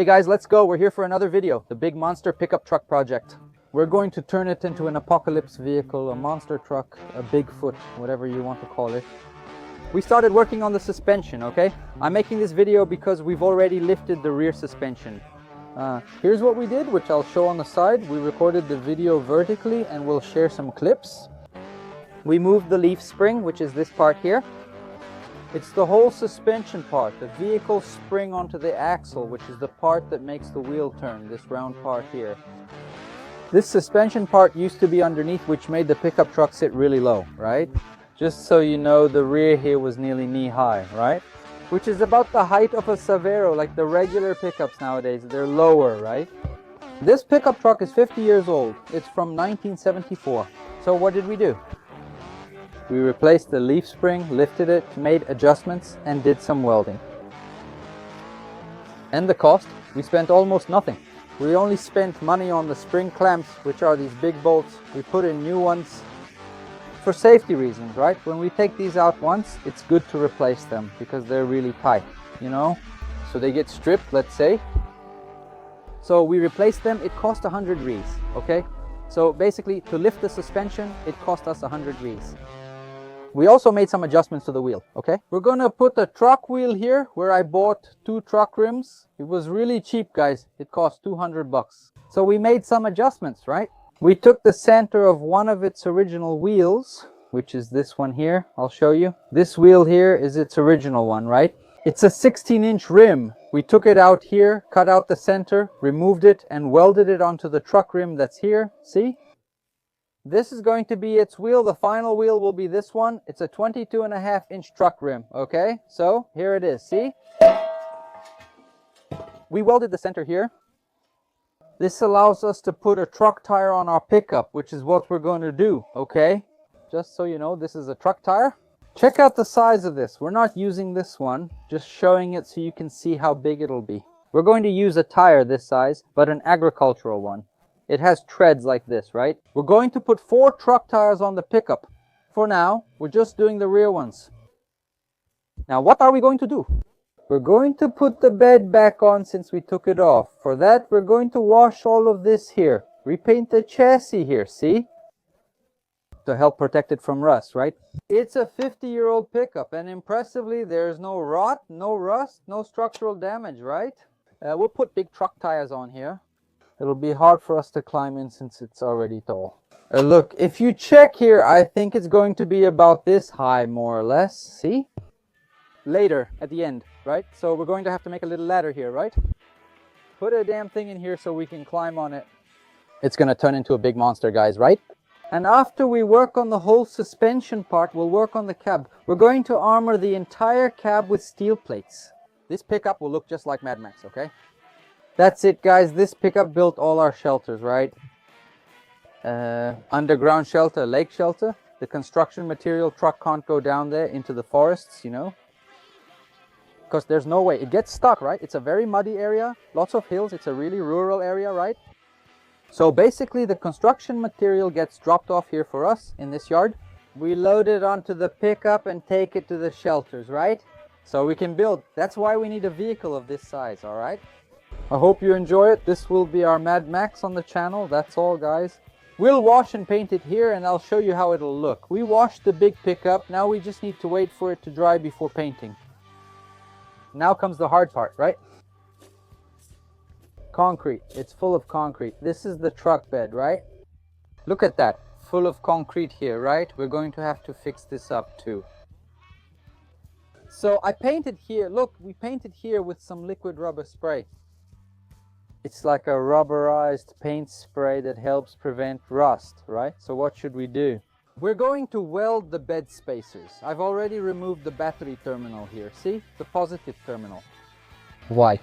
Hey guys, let's go. We're here for another video, the big monster pickup truck project. We're going to turn it into an apocalypse vehicle, a monster truck, a Bigfoot, whatever you want to call it. We started working on the suspension, okay? I'm making this video because we've already lifted the rear suspension. Here's what we did, which I'll show on the side. We recorded the video vertically and we'll share some clips. We moved the leaf spring, which is this part here. It's the whole suspension part, the vehicle spring onto the axle, which is the part that makes the wheel turn, this round part here. This suspension part used to be underneath, which made the pickup truck sit really low, right? Just so you know, the rear here was nearly knee-high, right? Which is about the height of a Savero, like the regular pickups nowadays. They're lower, right? This pickup truck is 50 years old. It's from 1974. So what did we do? We replaced the leaf spring, lifted it, made adjustments, and did some welding. And the cost? We spent almost nothing. We only spent money on the spring clamps, which are these big bolts. We put in new ones for safety reasons, right? When we take these out once, it's good to replace them because they're really tight, you know? So they get stripped, let's say. So we replaced them. It cost 100 Rs, okay? So basically, to lift the suspension, it cost us 100 Rs. We also made some adjustments to the wheel, okay? We're gonna put a truck wheel here where I bought 2 truck rims. It was really cheap, guys. It cost 200 bucks. So we made some adjustments, right? We took the center of one of its original wheels, which is this one here. I'll show you. This wheel here is its original one, right? It's a 16-inch rim. We took it out here, cut out the center, removed it, and welded it onto the truck rim that's here. See? This is going to be its wheel. The final wheel will be this one. It's a 22.5-inch truck rim, okay? So here it is, see? We welded the center here. This allows us to put a truck tire on our pickup, which is what we're going to do, okay? Just so you know, this is a truck tire. Check out the size of this. We're not using this one, just showing it so you can see how big it'll be. We're going to use a tire this size, but an agricultural one. It has treads like this, right? We're going to put 4 truck tires on the pickup. For now, we're just doing the rear ones. Now, what are we going to do? We're going to put the bed back on since we took it off. For that, we're going to wash all of this here. Repaint the chassis here, see? To help protect it from rust, right? It's a 50-year-old pickup, and impressively, there's no rot, no rust, no structural damage, right? We'll put big truck tires on here. It'll be hard for us to climb in since it's already tall. Look, if you check here, I think it's going to be about this high, more or less. See? Later, at the end, right? So we're going to have to make a little ladder here, right? Put a damn thing in here so we can climb on it. It's going to turn into a big monster, guys, right? And after we work on the whole suspension part, we'll work on the cab. We're going to armor the entire cab with steel plates. This pickup will look just like Mad Max, okay? That's it, guys. This pickup built all our shelters, right? Underground shelter, lake shelter. The construction material truck can't go down there into the forests, you know? Because there's no way. It gets stuck, right? It's a very muddy area, lots of hills. It's a really rural area, right? So basically, the construction material gets dropped off here for us in this yard. We load it onto the pickup and take it to the shelters, right? So we can build. That's why we need a vehicle of this size, all right? I hope you enjoy it. This will be our Mad Max on the channel. That's all, guys. We'll wash and paint it here, and I'll show you how it'll look. We washed the big pickup. Now we just need to wait for it to dry before painting. Now comes the hard part, right? Concrete. It's full of concrete. This is the truck bed, right? Look at that. Full of concrete here, right? We're going to have to fix this up too. So I painted here. Look, we painted here with some liquid rubber spray. It's like a rubberized paint spray that helps prevent rust, right? So what should we do? We're going to weld the bed spacers. I've already removed the battery terminal here. See? The positive terminal. Why?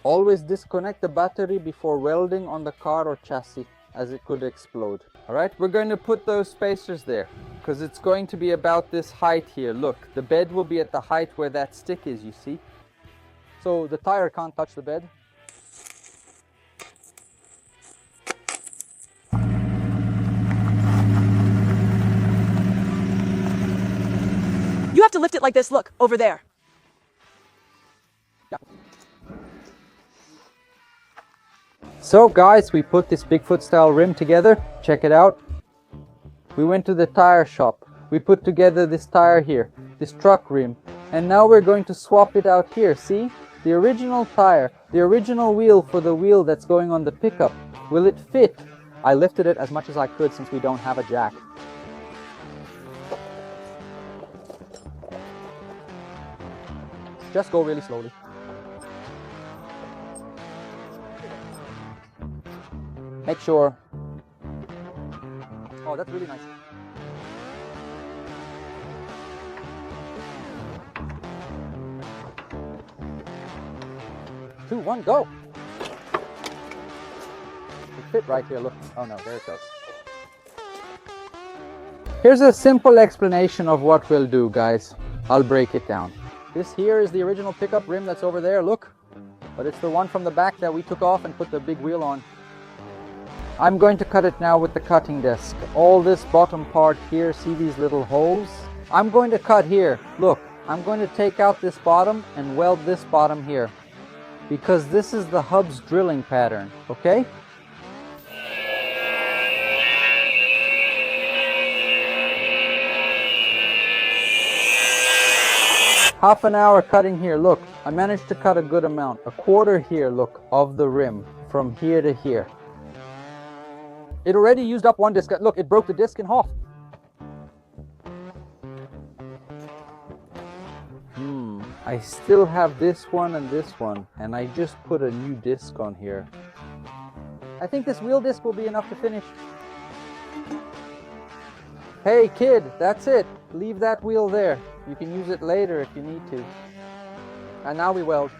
Always disconnect the battery before welding on the car or chassis, as it could explode. Alright, we're going to put those spacers there because it's going to be about this height here. Look, the bed will be at the height where that stick is, you see? So the tire can't touch the bed. You have to lift it like this. Look, over there. Yeah. So guys, we put this Bigfoot style rim together. Check it out. We went to the tire shop. We put together this tire here, this truck rim. And now we're going to swap it out here. See? The original tire, the original wheel for the wheel that's going on the pickup. Will it fit? I lifted it as much as I could since we don't have a jack. Just go really slowly. Make sure. Oh, that's really nice. Two, one, go. It fit right here, look. Oh no, there it goes. Here's a simple explanation of what we'll do, guys. I'll break it down. This here is the original pickup rim that's over there, look. But it's the one from the back that we took off and put the big wheel on. I'm going to cut it now with the cutting disc. All this bottom part here, see these little holes? I'm going to cut here. Look, I'm going to take out this bottom and weld this bottom here, because this is the hub's drilling pattern, okay? Half an hour cutting here, look. I managed to cut a good amount. A quarter here, look, of the rim from here to here. It already used up one disc. Look, it broke the disc in half. I still have this one and this one, and I just put a new disc on here. I think this wheel disc will be enough to finish. Hey kid, that's it. Leave that wheel there. You can use it later if you need to. And now we weld.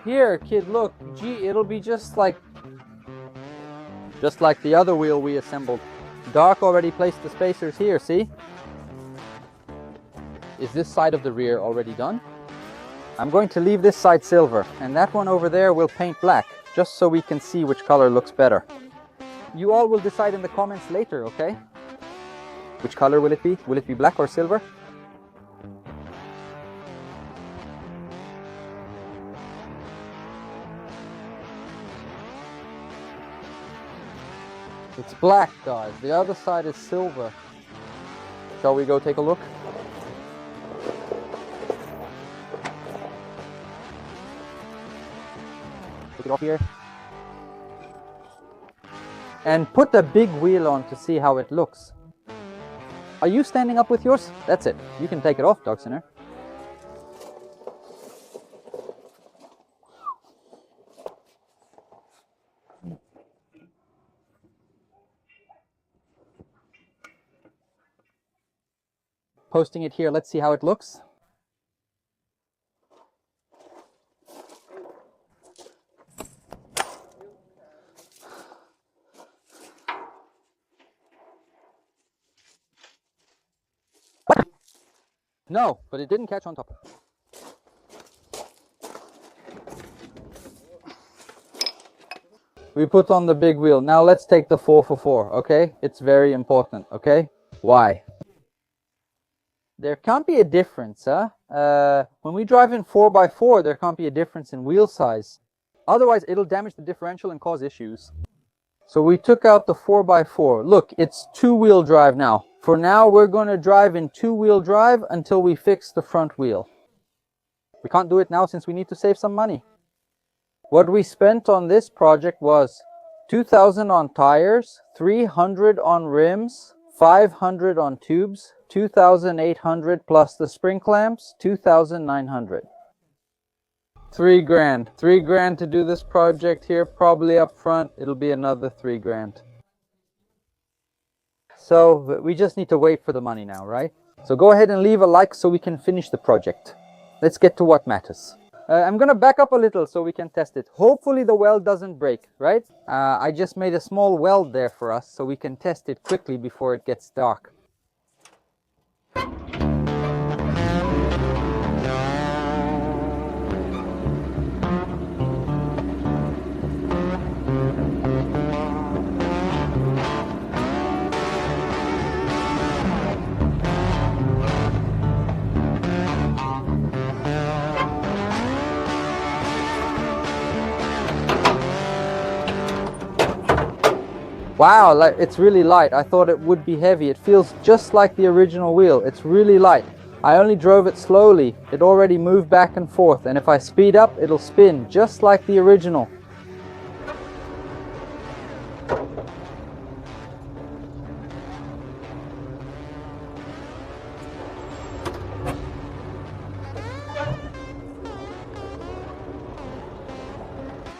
Here, kid, look. Gee, it'll be just like the other wheel we assembled. Doc already placed the spacers here, see? Is this side of the rear already done? I'm going to leave this side silver, and that one over there we'll paint black, just so we can see which color looks better. You all will decide in the comments later, okay? Which color will it be? Will it be black or silver? It's black, guys. The other side is silver. Shall we go take a look? Take it off here. And put the big wheel on to see how it looks. Are you standing up with yours? That's it. You can take it off, Dog Center. Posting it here. Let's see how it looks. No, but it didn't catch on top. We put on the big wheel. Now let's take the 4x4, okay? It's very important, okay? Why? There can't be a difference, huh? When we drive in 4x4, there can't be a difference in wheel size. Otherwise, it'll damage the differential and cause issues. So we took out the 4x4. Look, it's two-wheel drive now. For now, we're going to drive in two-wheel drive until we fix the front wheel. We can't do it now since we need to save some money. What we spent on this project was $2,000 on tires, $300 on rims, $500 on tubes, $2,800 plus the spring clamps, $2,900. $3,000. $3,000 to do this project here. Probably up front, it'll be another $3,000. So we just need to wait for the money now, right? So go ahead and leave a like so we can finish the project. Let's get to what matters. I'm gonna back up a little so we can test it. Hopefully the weld doesn't break, right? I just made a small weld there for us so we can test it quickly before it gets dark. Wow, like it's really light. I thought it would be heavy. It feels just like the original wheel. It's really light. I only drove it slowly. It already moved back and forth, and if I speed up, it'll spin just like the original.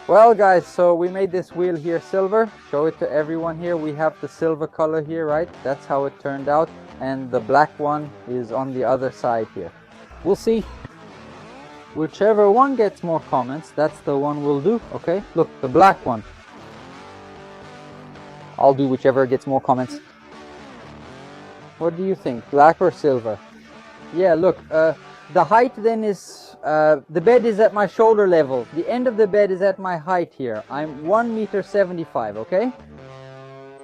Well guys, so we made this wheel here silver. Show it to everyone here. We have the silver color here, right? That's how it turned out. And the black one is on the other side here. We'll see. Whichever one gets more comments, that's the one we'll do, okay? Look, the black one. I'll do whichever gets more comments. What do you think, black or silver? Yeah, look, the height then is, the bed is at my shoulder level. The end of the bed is at my height here. I'm 1.75 m, okay?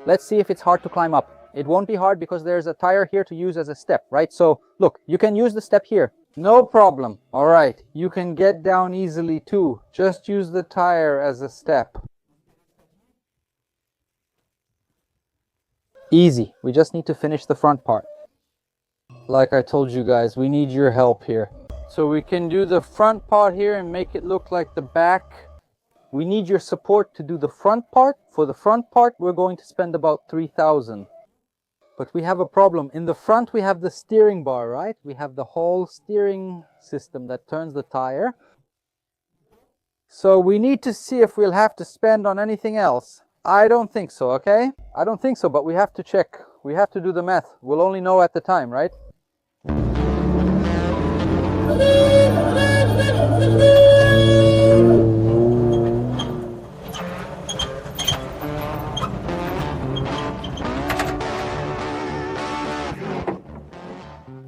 Let's see if it's hard to climb up. It won't be hard because there's a tire here to use as a step, right? So look, you can use the step here. No problem. All right, you can get down easily too. Just use the tire as a step. Easy. We just need to finish the front part. Like I told you guys, we need your help here. So we can do the front part here and make it look like the back. We need your support to do the front part. For the front part, we're going to spend about 3,000. But we have a problem. In the front, we have the steering bar, right? We have the whole steering system that turns the tire. So we need to see if we'll have to spend on anything else. I don't think so, okay? I don't think so, but we have to check. We have to do the math. We'll only know at the time, right?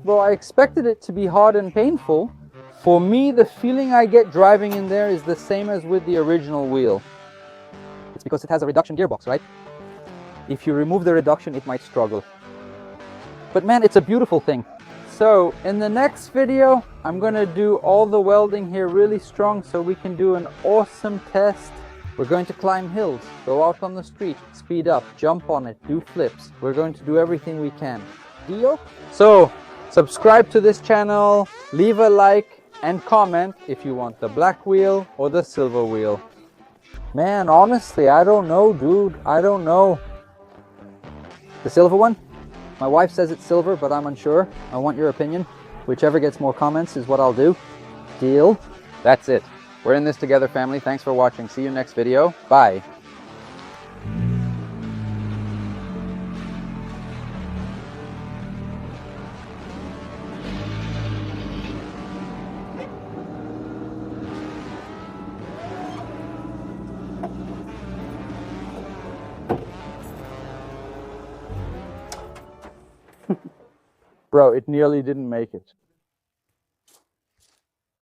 Though I expected it to be hard and painful, for me the feeling I get driving in there is the same as with the original wheel. It's because it has a reduction gearbox, right? If you remove the reduction, it might struggle. But man, it's a beautiful thing. So in the next video, I'm gonna do all the welding here really strong so we can do an awesome test. We're going to climb hills, go out on the street, speed up, jump on it, do flips. We're going to do everything we can. Deal? So subscribe to this channel, leave a like and comment if you want the black wheel or the silver wheel. Man, honestly, I don't know, dude. I don't know. The silver one? My wife says it's silver, but I'm unsure. I want your opinion. Whichever gets more comments is what I'll do. Deal? That's it. We're in this together, family. Thanks for watching. See you next video. Bye. Bro, it nearly didn't make it.